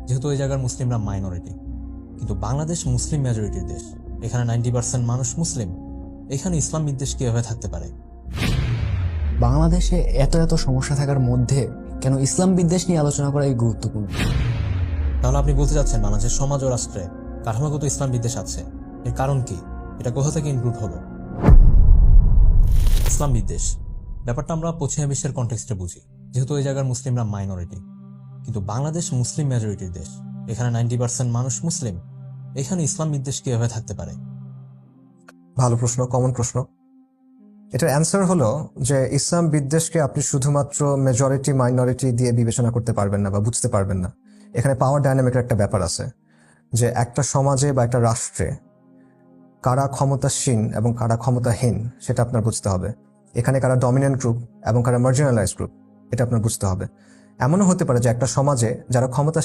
যেহেতু ওই জায়গার মুসলিমরা মাইনরিটি। কিন্তু বাংলাদেশ মুসলিম মেজরিটির দেশ, এখানে 90% মানুষ মুসলিম। এখানে ইসলাম বিদ্বেষ কিভাবে থাকতে পারে? বাংলাদেশে এত এত সমস্যা থাকার মধ্যে কেন ইসলাম বিদ্বেষ নিয়ে আলোচনা করা এই গুরুত্বপূর্ণ? তাহলে আপনি বলতে চাচ্ছেন বাংলাদেশের সমাজ ও রাষ্ট্রে কাঠামোগত ইসলাম বিদ্বেষ আছে। এর কারণ কি? এটা কোথা থেকে ইনক্লুড হলো? ইসলাম বিদ্বেষ ব্যাপারটা আমরা পশ্চিমা বিশ্বের কনটেক্সটে বুঝি, যেহেতু ওই জায়গার মুসলিমরা মাইনরিটি। কিন্তু বাংলাদেশ মুসলিম মেজরিটির দেশ, এখানে 90% মানুষ মুসলিম। এখানে ইসলাম বিদ্বেষ কিভাবে থাকতে পারে? ভালো প্রশ্ন, কমন প্রশ্ন। এটার অ্যান্সার হলো যে ইসলাম বিদ্বেষকে আপনি শুধুমাত্র মেজরিটি মাইনরিটি দিয়ে বিবেচনা করতে পারবেন না বা বুঝতে পারবেন না। এখানে পাওয়ার ডাইনামিকের একটা ব্যাপার আছে, যে একটা সমাজে বা একটা রাষ্ট্রে কারা ক্ষমতাসীন এবং কারা ক্ষমতাহীন সেটা আপনার বুঝতে হবে। এখানে কারা ডমিনেন্ট গ্রুপ এবং কারা মার্জিনালাইজ গ্রুপ এটা আপনার বুঝতে হবে। এমনও হতে পারে যে একটা সমাজে যারা ক্ষমতা